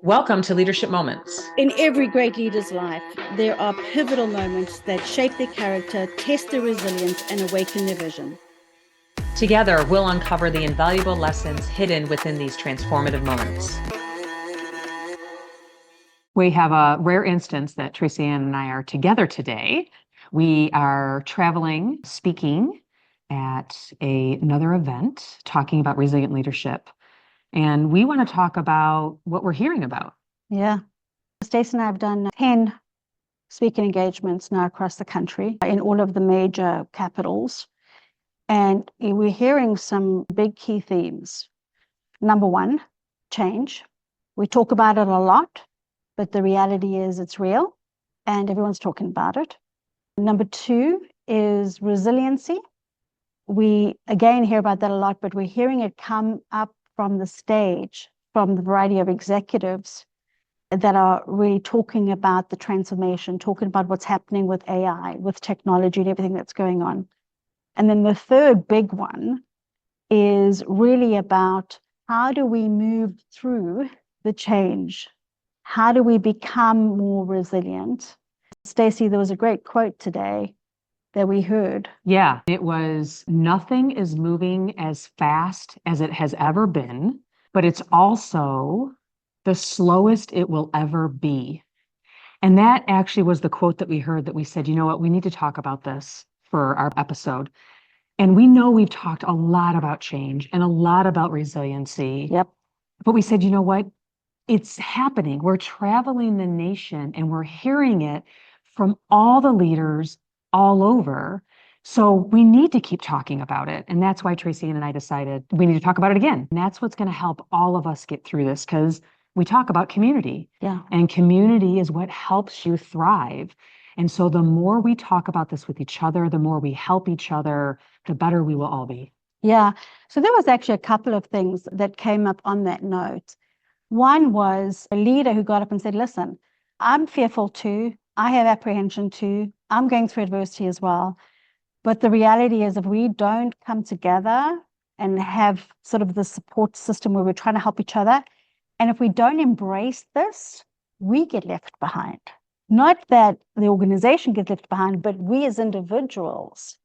Welcome to Leadership Moments. In every great leader's life, there are pivotal moments that shape their character, test their resilience, and awaken their vision. Together, we'll uncover the invaluable lessons hidden within these transformative moments. We have a rare instance that Tracy Ann and I are together today. We are traveling, speaking at another event, talking about resilient leadership. And we want to talk about what we're hearing about. Yeah. Stacey and I have done 10 speaking engagements now across the country in all of the major capitals. And we're hearing some big key themes. Number one, change. We talk about it a lot, but the reality is it's real and everyone's talking about it. Number two is resiliency. We again hear about that a lot, but we're hearing it come up from the stage, from the variety of executives that are really talking about the transformation, talking about what's happening with AI, with technology and everything that's going on. And then the third big one is really about how do we move through the change? How do we become more resilient? Stacey, there was a great quote today that we heard. Yeah, it was, nothing is moving as fast as it has ever been, but it's also the slowest it will ever be. And that actually was the quote that we heard, that we said, you know what, we need to talk about this for our episode. And we know we've talked a lot about change and a lot about resiliency. Yep. But we said, you know what, it's happening. We're traveling the nation and we're hearing it from all the leaders all over. So we need to keep talking about it. And that's why Tracy and I decided we need to talk about it again. And that's what's going to help all of us get through this, because we talk about community. Yeah. And community is what helps you thrive. And so the more we talk about this with each other, the more we help each other, the better we will all be. Yeah. So there was actually a couple of things that came up on that note. One was a leader who got up and said, listen, I'm fearful too. I have apprehension too. I'm going through adversity as well. But the reality is, if we don't come together and have sort of the support system where we're trying to help each other, and if we don't embrace this, we get left behind. Not that the organization gets left behind, but we as individuals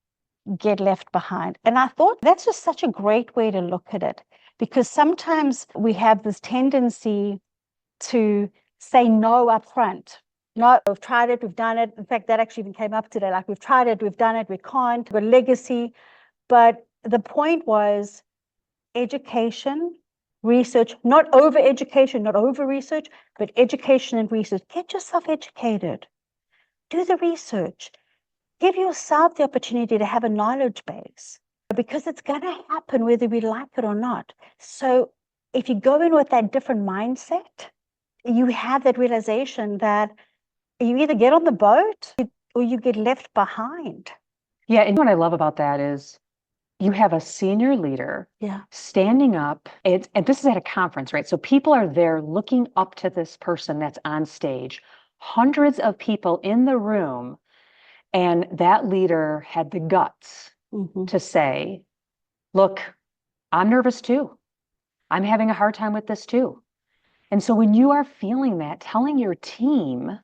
get left behind. And I thought that's just such a great way to look at it, because sometimes we have this tendency to say no up front. No, we've tried it, we've done it. In fact, that actually even came up today. Like, we've tried it, we've done it, we can't, we're legacy. But the point was education, research, not over education, not over research, but education and research. Get yourself educated. Do the research. Give yourself the opportunity to have a knowledge base, because it's going to happen whether we like it or not. So if you go in with that different mindset, you have that realization that you either get on the boat or you get left behind. Yeah, and what I love about that is you have a senior leader standing up, and this is at a conference, right? So people are there looking up to this person that's on stage, hundreds of people in the room, and that leader had the guts to say, look, I'm nervous too. I'm having a hard time with this too. And so when you are feeling that, telling your team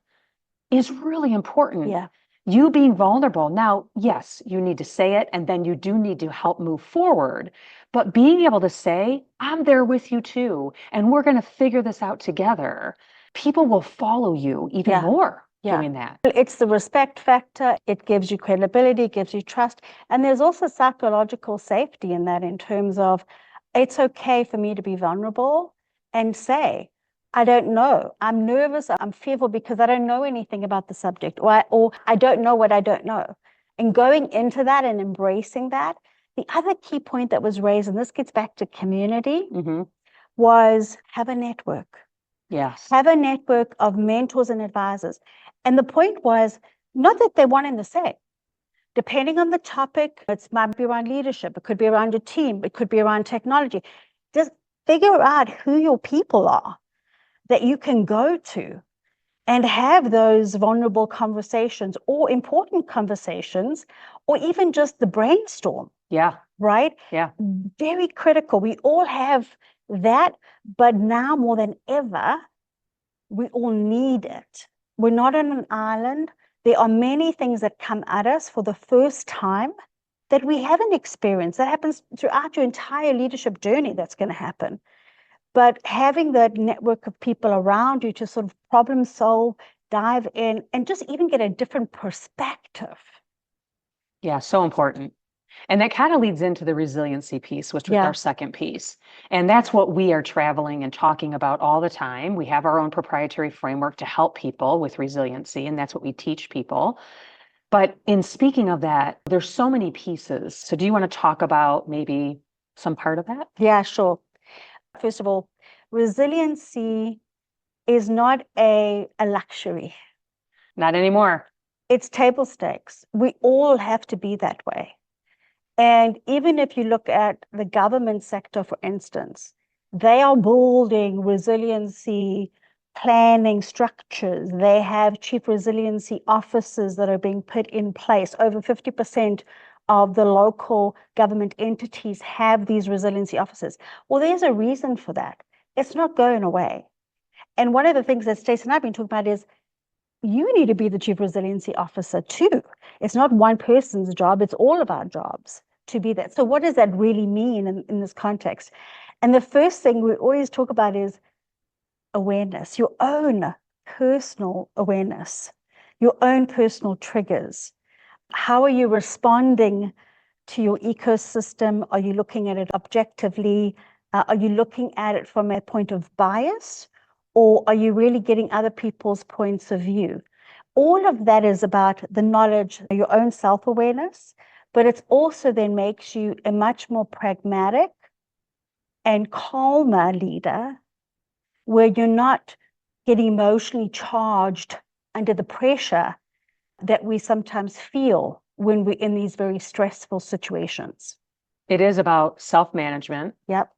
is really important. Yeah. You being vulnerable. Now, yes, you need to say it, and then you do need to help move forward. But being able to say, I'm there with you too, and we're going to figure this out together, people will follow you even more doing that. It's the respect factor. It gives you credibility, it gives you trust. And there's also psychological safety in that, in terms of it's okay for me to be vulnerable and say, I don't know. I'm nervous. I'm fearful because I don't know anything about the subject, or I don't know what I don't know. And going into that and embracing that. The other key point that was raised, and this gets back to community, was have a network. Yes. Have a network of mentors and advisors. And the point was not that they're one and the same. Depending on the topic, it might be around leadership, it could be around your team, it could be around technology. Just figure out who your people are that you can go to and have those vulnerable conversations or important conversations, or even just the brainstorm. Yeah. Right? Yeah. Very critical. We all have that, but now more than ever, we all need it. We're not on an island. There are many things that come at us for the first time that we haven't experienced. That happens throughout your entire leadership journey. That's going to happen. But having that network of people around you to sort of problem solve, dive in, and just even get a different perspective. Yeah, so important. And that kind of leads into the resiliency piece, which was our second piece. And that's what we are traveling and talking about all the time. We have our own proprietary framework to help people with resiliency, and that's what we teach people. But in speaking of that, there's so many pieces. So do you want to talk about maybe some part of that? Yeah, sure. First of all, resiliency is not a luxury. Not anymore. It's table stakes. We all have to be that way. And even if you look at the government sector, for instance, they are building resiliency planning structures. They have chief resiliency officers that are being put in place. Over 50% of the local government entities have these resiliency officers. Well, there's a reason for that. It's not going away. And one of the things that Stacey and I have been talking about is you need to be the chief resiliency officer too. It's not one person's job, it's all of our jobs to be that. So what does that really mean in this context? And the first thing we always talk about is awareness, your own personal awareness, your own personal triggers. How are you responding to your ecosystem? Are you looking at it objectively? Are you looking at it from a point of bias? Or are you really getting other people's points of view? All of that is about the knowledge, your own self-awareness, but it also then makes you a much more pragmatic and calmer leader, where you're not getting emotionally charged under the pressure that we sometimes feel when we're in these very stressful situations. It is about self-management. Yep.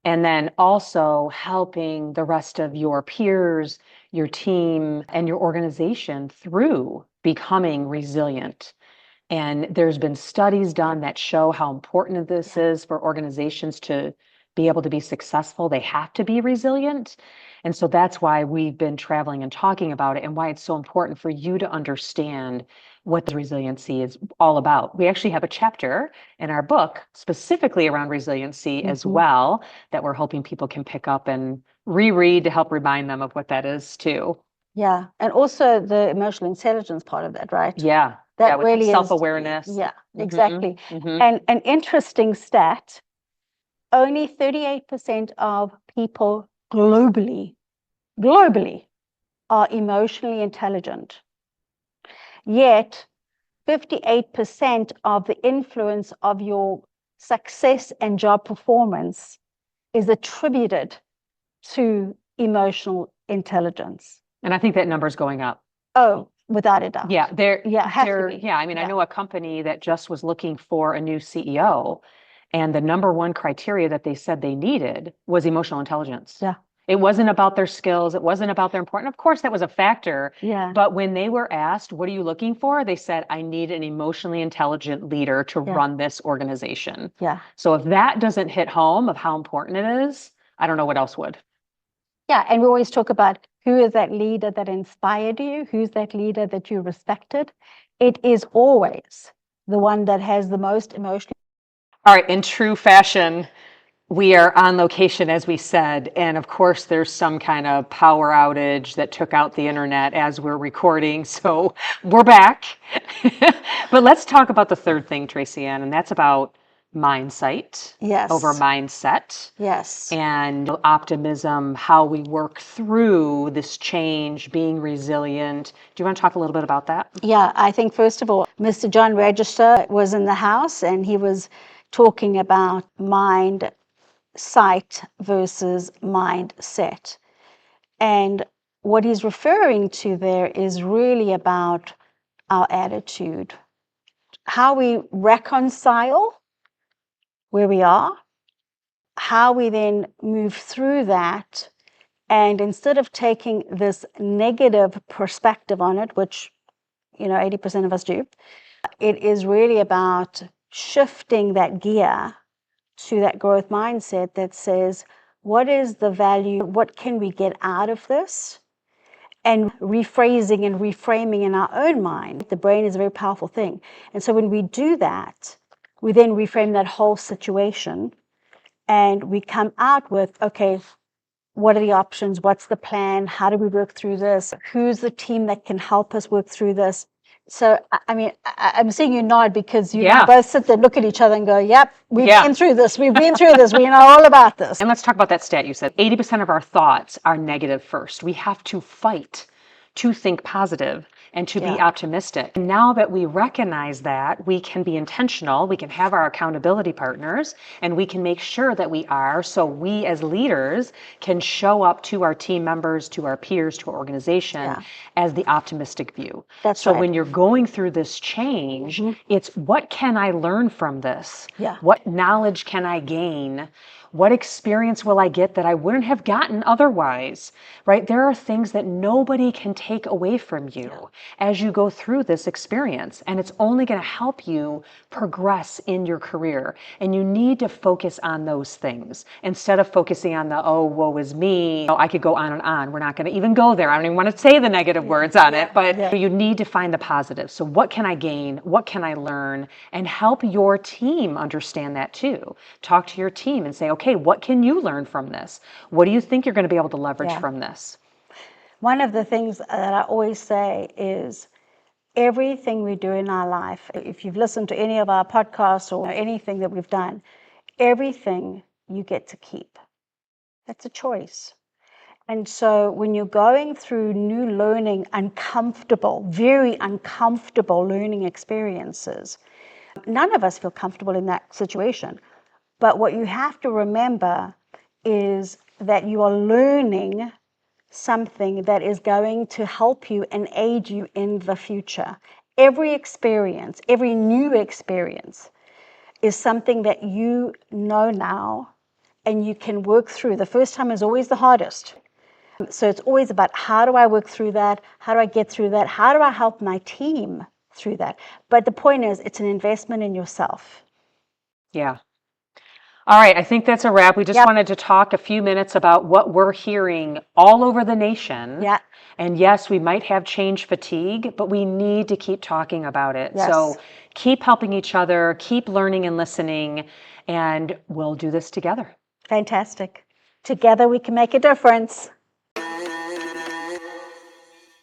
And then also helping the rest of your peers, your team, and your organization through becoming resilient. And there's been studies done that show how important this is for organizations to be able to be successful. They have to be resilient. And so that's why we've been traveling and talking about it, and why it's so important for you to understand what the resiliency is all about. We actually have a chapter in our book specifically around resiliency as well, that we're hoping people can pick up and reread to help remind them of what that is too. Yeah. And also the emotional intelligence part of that, right? Yeah. That really is self-awareness. Yeah, exactly. And an interesting stat, only 38% of people globally are emotionally intelligent. Yet 58% of the influence of your success and job performance is attributed to emotional intelligence. And I think that number is going up. Oh, without a doubt. Yeah, I mean, I Yeah. know a company that just was looking for a new CEO, and the number one criteria that they said they needed was emotional intelligence. Yeah. It wasn't about their skills. It wasn't about their importance. Of course, that was a factor. Yeah. But when they were asked, what are you looking for? They said, I need an emotionally intelligent leader to run this organization. Yeah. So if that doesn't hit home of how important it is, I don't know what else would. Yeah. And we always talk about who is that leader that inspired you? Who's that leader that you respected? It is always the one that has the most emotional. All right. In true fashion, we are on location, as we said, and of course there's some kind of power outage that took out the internet as we're recording, so we're back. But let's talk about the third thing, Tracy Ann, and that's about mindset over mindset. Yes. And optimism, how we work through this change, being resilient. Do you want to talk a little bit about that? Yeah, I think first of all, Mr. John Register was in the house and he was talking about mind sight versus mindset. And what he's referring to there is really about our attitude, how we reconcile where we are, how we then move through that. And instead of taking this negative perspective on it, which 80% of us do, It is really about shifting that gear to that growth mindset that says, what is the value? What can we get out of this? And rephrasing and reframing in our own mind. The brain is a very powerful thing. And so when we do that, we then reframe that whole situation and we come out with, okay, what are the options? What's the plan? How do we work through this? Who's the team that can help us work through this? So, I mean, I'm seeing you nod because you both sit there, look at each other and go, yep, we've been through this. We've been through this. We know all about this. And let's talk about that stat you said. 80% of our thoughts are negative first. We have to fight to think positive and to be optimistic. And now that we recognize that, we can be intentional, we can have our accountability partners, and we can make sure that we are, so we as leaders can show up to our team members, to our peers, to our organization as the optimistic view. That's right. When you're going through this change, it's what can I learn from this? What knowledge can I gain? What experience will I get that I wouldn't have gotten otherwise, right? There are things that nobody can take away from you as you go through this experience, and it's only going to help you progress in your career. And you need to focus on those things instead of focusing on the, oh, woe is me. Oh, I could go on and on. We're not going to even go there. I don't even want to say the negative words on it, but you need to find the positive. So what can I gain? What can I learn? And help your team understand that too. Talk to your team and say, okay, what can you learn from this? What do you think you're going to be able to leverage from this? One of the things that I always say is everything we do in our life, if you've listened to any of our podcasts or anything that we've done, everything you get to keep. That's a choice. And so when you're going through new learning, very uncomfortable learning experiences, none of us feel comfortable in that situation. But what you have to remember is that you are learning something that is going to help you and aid you in the future. Every experience, every new experience is something that you know now and you can work through. The first time is always the hardest. So it's always about how do I work through that? How do I get through that? How do I help my team through that? But the point is, it's an investment in yourself. Yeah. All right, I think that's a wrap. We just wanted to talk a few minutes about what we're hearing all over the nation. Yeah. And yes, we might have change fatigue, but we need to keep talking about it. Yes. So keep helping each other, keep learning and listening, and we'll do this together. Fantastic. Together we can make a difference.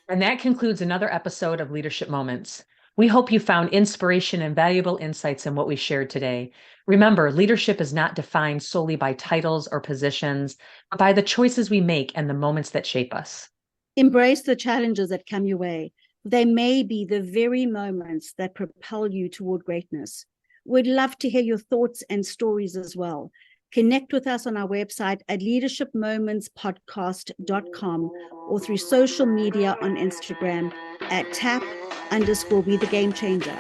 And that concludes another episode of Leadership Moments. We hope you found inspiration and valuable insights in what we shared today. Remember, leadership is not defined solely by titles or positions, but by the choices we make and the moments that shape us. Embrace the challenges that come your way. They may be the very moments that propel you toward greatness. We'd love to hear your thoughts and stories as well. Connect with us on our website at leadershipmomentspodcast.com or through social media on Instagram at @be the game changer.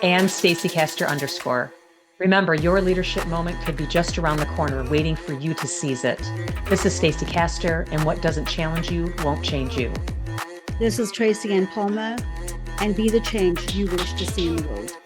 And StacyCaster_. Remember, your leadership moment could be just around the corner, waiting for you to seize it. This is Stacy Caster, and what doesn't challenge you won't change you. This is Tracy Ann Palmer, and be the change you wish to see in the world.